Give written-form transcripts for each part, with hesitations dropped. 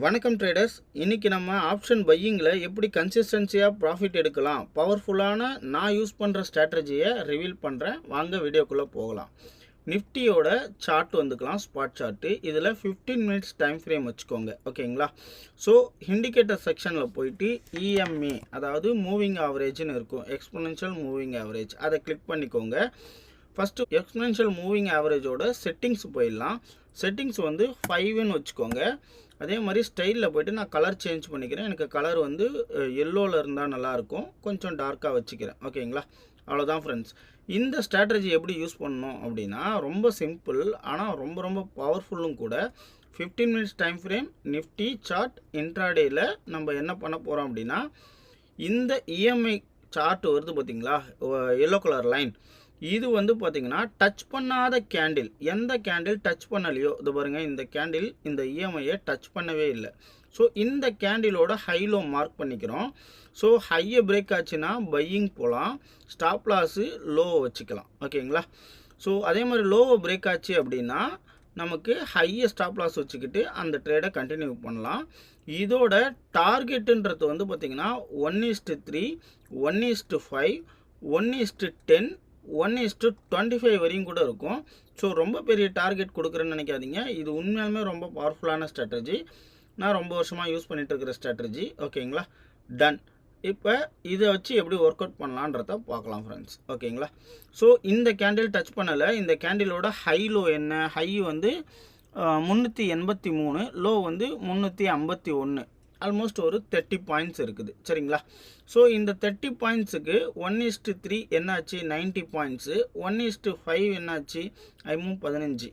வணக்கம் ட்ரேடர்ஸ். இன்றைக்கி நம்ம ஆப்ஷன் பையிங்கில் எப்படி கன்சிஸ்டன்சியாக ப்ராஃபிட் எடுக்கலாம், பவர்ஃபுல்லான நான் யூஸ் பண்ணுற ஸ்ட்ராட்டஜியை ரிவீல் பண்ணுறேன். வாங்க வீடியோக்குள்ளே போகலாம். நிஃப்டியோட சார்ட் வந்துக்கலாம், ஸ்பாட் சார்ட்டு. இதில் 15 மினிட்ஸ் டைம் ஃப்ரேம் வச்சுக்கோங்க, ஓகேங்களா. ஸோ இண்டிகேட்டர் செக்ஷனில் போயிட்டு இஎம்ஏ, அதாவது மூவிங் ஆவரேஜ்னு இருக்கும், எக்ஸ்பொனென்ஷியல் மூவிங் ஆவரேஜ், அதை கிளிக் பண்ணிக்கோங்க. ஃபஸ்ட்டு எக்ஸ்பொனென்ஷியல் மூவிங் ஆவரேஜோட செட்டிங்ஸ் போயிடலாம். செட்டிங்ஸ் வந்து 5ன்னு வச்சுக்கோங்க. அதே மாதிரி ஸ்டைலில் போய்ட்டு நான் கலர் சேஞ்ச் பண்ணிக்கிறேன். எனக்கு கலர் வந்து எல்லோவில் இருந்தால் நல்லாயிருக்கும், கொஞ்சம் டார்க்காக வச்சுக்கிறேன், ஓகேங்களா. அவ்வளோதான் ஃப்ரெண்ட்ஸ். இந்த ஸ்ட்ராட்டஜி எப்படி யூஸ் பண்ணணும் அப்படின்னா ரொம்ப சிம்பிள், ஆனால் ரொம்ப ரொம்ப பவர்ஃபுல்லும் கூட. 15 minutes time frame Nifty chart இன்ட்ராடேயில் நம்ம என்ன பண்ண போகிறோம் அப்படின்னா, இந்த இஎம்ஐ சார்ட் வருது பார்த்திங்களா, எல்லோ கலர் லைன். இது வந்து பார்த்திங்கன்னா டச் பண்ணாத கேண்டில், எந்த கேண்டில் டச் பண்ணலையோ, இது பாருங்கள், இந்த கேண்டில் இந்த இஎம்ஐயை டச் பண்ணவே இல்லை. ஸோ இந்த கேண்டிலோட ஹைலோ மார்க் பண்ணிக்கிறோம். ஸோ ஹையை பிரேக் ஆச்சுன்னா பையிங் போகலாம், ஸ்டாப் லாஸு லோவை வச்சுக்கலாம், ஓகேங்களா. ஸோ அதே மாதிரி லோவை பிரேக் ஆச்சு அப்படின்னா நமக்கு ஹையை ஸ்டாப் லாஸ் வச்சுக்கிட்டு அந்த ட்ரேடை கண்டினியூ பண்ணலாம். இதோட டார்கெட்டுன்றது வந்து பார்த்திங்கன்னா 1:3, 1:5, 1:10, 1:25 வரையும் கூட இருக்கும். ஸோ ரொம்ப பெரிய டார்கெட் கொடுக்குறேன்னு நினைக்காதீங்க. இது உண்மையாலுமே ரொம்ப பவர்ஃபுல்லான ஸ்ட்ராட்டஜி. நான் ரொம்ப வருஷமாக யூஸ் பண்ணிகிட்டு இருக்கிற ஸ்ட்ராட்டஜி, ஓகேங்களா. டன். இப்போ இதை வச்சு எப்படி ஒர்க் அவுட் பண்ணலான்றத பார்க்கலாம் ஃப்ரெண்ட்ஸ், ஓகேங்களா. ஸோ இந்த கேண்டில் டச் பண்ணலை. இந்த கேண்டிலோட ஹை லோ என்ன? ஹை வந்து 383, லோ வந்து 351. ஆல்மோஸ்ட் ஒரு 30 பாயிண்ட்ஸ் இருக்குது, சரிங்களா. ஸோ இந்த 30 பாயிண்ட்ஸுக்கு 1:3 என்னாச்சு? 90 பாயிண்ட்ஸு. 1:5 என்னாச்சு? 15,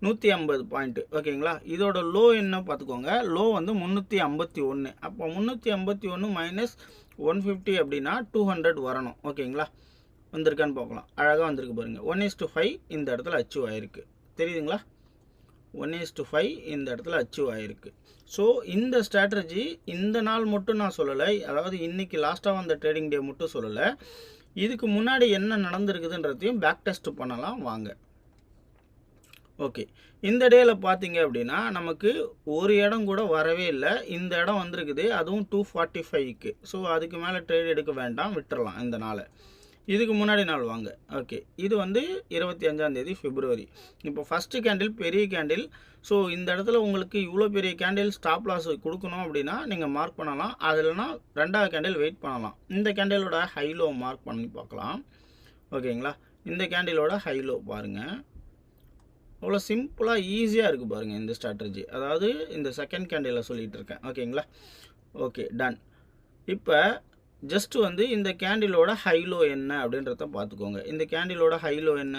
150 பாயிண்ட்டு, ஓகேங்களா. இதோட லோ என்ன பார்த்துக்கோங்க. லோ வந்து 351. அப்போ 351 மைனஸ் 150 அப்படின்னா 200 வரணும், ஓகேங்களா. வந்திருக்கான்னு பார்க்கலாம். அழகாக வந்திருக்கு பாருங்கள். 1:5 இந்த இடத்துல அச்சீவ் ஆகிருக்கு, தெரியுதுங்களா. 1:5 இந்த இடத்துல அச்சீவ் ஆகிருக்கு. ஸோ இந்த ஸ்ட்ராட்டஜி இந்த நாள் மட்டும் நான் சொல்லலை, அதாவது இன்றைக்கி லாஸ்ட்டாக வந்த ட்ரேடிங் டே மட்டும் சொல்லலை. இதுக்கு முன்னாடி என்ன நடந்திருக்குதுன்றதையும் பேக் டெஸ்ட் பண்ணலாம் வாங்க. ஓகே, இந்த டேயில் பார்த்தீங்க அப்படின்னா நமக்கு ஒரு இடம் கூட வரவே இல்லை. இந்த இடம் வந்திருக்குது, அதுவும் 245க்கு. ஸோ அதுக்கு மேலே ட்ரேட் எடுக்க வேண்டாம், விட்டுறலாம் இந்த நாளை. இதுக்கு முன்னாடி நாள் வாங்க. ஓகே, இது வந்து 25 பிப்ரவரி. இப்போ ஃபஸ்ட்டு கேண்டில் பெரிய கேண்டில். ஸோ இந்த இடத்துல உங்களுக்கு இவ்வளோ பெரிய கேண்டில் ஸ்டாப் லாஸ் கொடுக்கணும் அப்படின்னா நீங்கள் மார்க் பண்ணலாம். அது இல்லைனா ரெண்டாவது கேண்டில் வெயிட் பண்ணலாம். இந்த கேண்டிலோட ஹைலோ மார்க் பண்ணி பார்க்கலாம், ஓகேங்களா. இந்த கேண்டிலோட ஹைலோ பாருங்கள், அவ்வளோ சிம்பிளாக ஈஸியாக இருக்குது பாருங்கள் இந்த ஸ்ட்ராட்டஜி. அதாவது இந்த செகண்ட் கேண்டிலில் சொல்லிகிட்டு இருக்கேன், ஓகேங்களா. Okay, ton. இப்போ ஜஸ்ட் வந்து இந்த கேண்டிலோட ஹைலோ என்ன அப்படின்றத பார்த்துக்கோங்க. இந்த கேண்டிலோட ஹைலோ என்ன?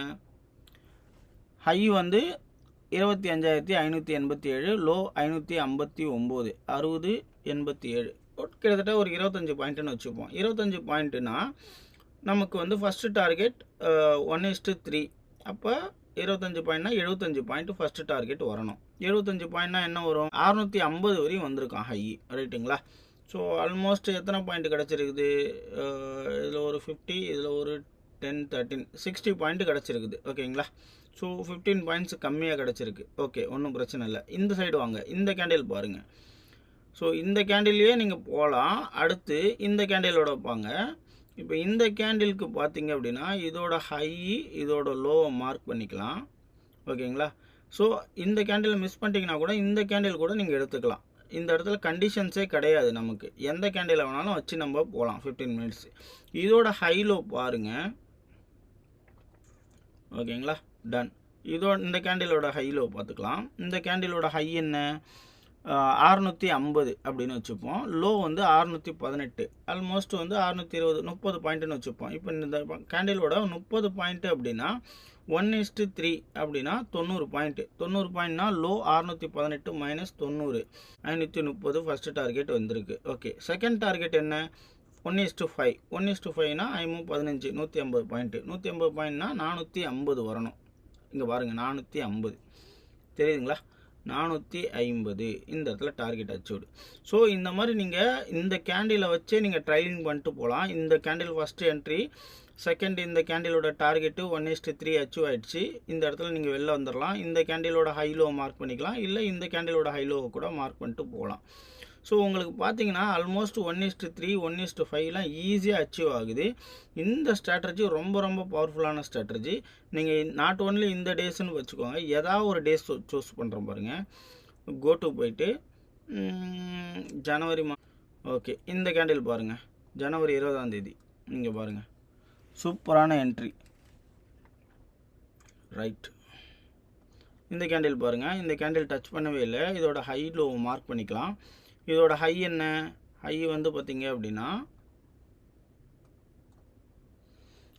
ஹை வந்து 25,587, லோ 559, 60, 87, கிட்டத்தட்ட ஒரு 25 பாயிண்ட்டுன்னு வச்சுப்போம். 25 பாயிண்ட்டுனா நமக்கு வந்து ஃபஸ்ட்டு டார்கெட் 1:3. அப்போ 25 பாயிண்ட்னா 75 பாயிண்ட் ஃபஸ்ட்டு டார்கெட் வரணும். 75 பாயிண்ட்னா என்ன வரும்? 650 வரையும் வந்திருக்கான் ஹை, ரைட்டுங்களா. ஸோ ஆல்மோஸ்ட் எத்தனை பாயிண்ட் கிடச்சிருக்குது? இதில் ஒரு 50, இதில் ஒரு 10, 13, 60 பாயிண்ட்டு கிடச்சிருக்குது, ஓகேங்களா. ஸோ 15 பாயிண்ட்ஸ் கம்மியாக கிடச்சிருக்கு. ஓகே, ஒன்றும் பிரச்சனை இல்லை. இந்த சைடு வாங்க, இந்த கேண்டில் பாருங்கள். ஸோ இந்த கேண்டில்லையே நீங்கள் போகலாம். அடுத்து இந்த கேண்டிலோட வைப்பாங்க. இப்போ இந்த கேண்டிலுக்கு பார்த்தீங்க அப்படின்னா இதோட ஹை, இதோட லோவை மார்க் பண்ணிக்கலாம், ஓகேங்களா. ஸோ இந்த கேண்டில் மிஸ் பண்ணிட்டீங்கன்னா கூட இந்த கேண்டில் கூட நீங்கள் எடுத்துக்கலாம். இந்த இடத்துல கண்டிஷன்ஸே கிடையாது, நமக்கு எந்த கேண்டில் வேணாலும் வச்சு நம்ம போகலாம் 15 மினிட்ஸ். இதோட ஹைலோ பாருங்கள், ஓகேங்களா. டன். இந்த கேண்டிலோட ஹைலோ பார்த்துக்கலாம். இந்த கேண்டிலோட ஹை என்ன? 650 அப்படின்னு வச்சுப்போம். லோ வந்து 618, ஆல்மோஸ்ட் வந்து 620, 30 பாயிண்ட்டுன்னு வச்சுப்போம். இப்போ இந்த கேண்டிலோட 30 பாயிண்ட்டு அப்படின்னா 1:3 அப்படின்னா 90 பாயிண்ட்டு. 90 பாயிண்ட்னா லோ 618 மைனஸ் 90, 530 ஃபஸ்ட்டு டார்கெட் வந்திருக்கு. ஓகே, செகண்ட் டார்கெட் என்ன? 1:5. 1:5னா 15, 150 பாயிண்ட்டு. 150 பாயிண்ட்னா 450 வரணும். இங்கே பாருங்கள், 450, தெரியுதுங்களா. 450 இந்த இடத்துல டார்கெட் அச்சீவ்டு. ஸோ இந்த மாதிரி நீங்கள் இந்த கேண்டிலை வச்சே நீங்கள் ட்ரைலிங் பண்ணிட்டு போகலாம். இந்த கேண்டில் ஃபஸ்ட்டு என்ட்ரி செகண்ட் இந்த கேண்டிலோட டார்கெட்டு 1:3 அச்சீவ் ஆகிடுச்சு. இந்த இடத்துல நீங்கள் வெளில வந்துடலாம். இந்த கேண்டிலோட ஹை லோ மார்க் பண்ணிக்கலாம், இல்லை இந்த கேண்டிலோட ஹை லோவை கூட மார்க் பண்ணிட்டு போகலாம். ஸோ உங்களுக்கு பார்த்தீங்கன்னா ஆல்மோஸ்ட் 1:3 1:5லாம் ஈஸியாக அச்சீவ் ஆகுது. இந்த ஸ்ட்ராட்டஜி ரொம்ப ரொம்ப பவர்ஃபுல்லான ஸ்ட்ராட்டஜி. நீங்கள் நாட் ஓன்லி இந்த டேஸ்ன்னு வச்சுக்கோங்க, ஏதாவது ஒரு டேஸ் சூஸ் பண்ணுறோம் பாருங்கள். கோ டு போயிட்டு ஜனவரி ஓகே, இந்த கேண்டில் பாருங்கள், ஜனவரி 20ஆம் தேதி இங்கே பாருங்கள், சூப்பரான என்ட்ரி. ரைட், இந்த கேண்டில் பாருங்கள், இந்த கேண்டில் டச் பண்ணவே இல்லை. இதோட ஹை லோ மார்க் பண்ணிக்கலாம். இதோட ஹை என்ன, ஹை வந்து பார்த்தீங்க அப்படின்னா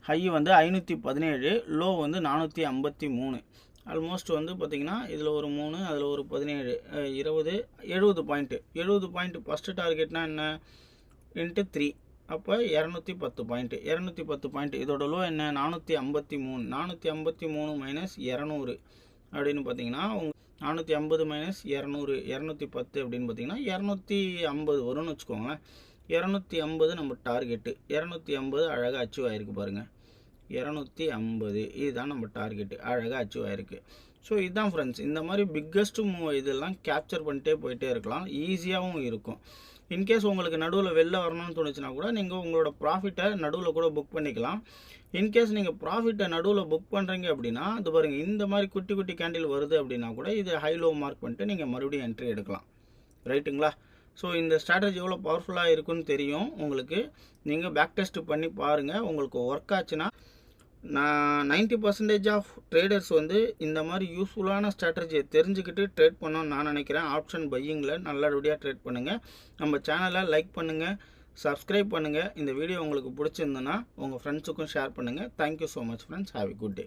ஹை வந்து 517, லோ வந்து 453. ஆல்மோஸ்ட் வந்து பார்த்திங்கன்னா இதில் ஒரு 3, அதில் ஒரு 17, 20, 70 பாயிண்ட்டு. 70 பாயிண்ட் ஃபஸ்ட்டு டார்கெட்னா என்ன, இன்ட்டு 3, அப்போ 210 பாயிண்ட்டு. 210 பாயிண்ட். இதோட லோ என்ன, 453. 453 மைனஸ் 200 அப்படின்னு பார்த்தீங்கன்னா 450 மைனஸ் 200, 210 அப்படின்னு பார்த்தீங்கன்னா 250 வரும்னு வச்சுக்கோங்களேன். 250 நம்ம டார்கெட்டு. 250 அழகாக அச்சீவ் ஆகிருக்கு பாருங்கள். 250 இதுதான் நம்ம டார்கெட்டு, அழகாக அச்சீவ் ஆகிருக்கு. ஸோ இதுதான் ஃப்ரெண்ட்ஸ், இந்த மாதிரி பிக்கஸ்ட்டு மூவ் இதெல்லாம் கேப்சர் பண்ணிட்டே போயிட்டே இருக்கலாம், ஈஸியாகவும் இருக்கும். இன்கேஸ் உங்களுக்கு நடுவில் வெளில வரணும்னு தோணுச்சுன்னா கூட நீங்கள் உங்களோட ப்ராஃபிட்டை நடுவில் கூட புக் பண்ணிக்கலாம். இன்கேஸ் நீங்கள் ப்ராஃபிட்டை நடுவில் புக் பண்ணுறீங்க அப்படின்னா அது பாருங்கள், இந்த மாதிரி குட்டி குட்டி கேண்டில் வருது அப்படின்னா கூட இது ஹை லோ மார்க் பண்ணிட்டு நீங்கள் மறுபடியும் என்ட்ரி எடுக்கலாம். ரைட்டுங்களா? ஸோ இந்த ஸ்ட்ராட்டஜி எவ்வளோ பவர்ஃபுல்லாக இருக்குன்னு தெரியும் உங்களுக்கு. நீங்கள் பேக் டெஸ்ட் பண்ணி பாருங்கள், உங்களுக்கு ஒர்க் ஆச்சுன்னா. நான் 90% ஆஃப் ட்ரேடர்ஸ் வந்து இந்த மாதிரி யூஸ்ஃபுல்லான ஸ்ட்ராட்டஜியை தெரிஞ்சுக்கிட்டு ட்ரேட் பண்ணணும்னு நான் நினைக்கிறேன். ஆப்ஷன் பையிங்கில் நல்லபடியாக ட்ரேட் பண்ணுங்கள். நம்ம சேனலை லைக் பண்ணுங்கள், சப்ஸ்கிரைப் பண்ணுங்கள். இந்த வீடியோ உங்களுக்கு பிடிச்சிருந்ததுன்னா உங்கள் ஃப்ரெண்ட்ஸுக்கும் ஷேர் பண்ணுங்கள். Thank you so much friends. Have a good day.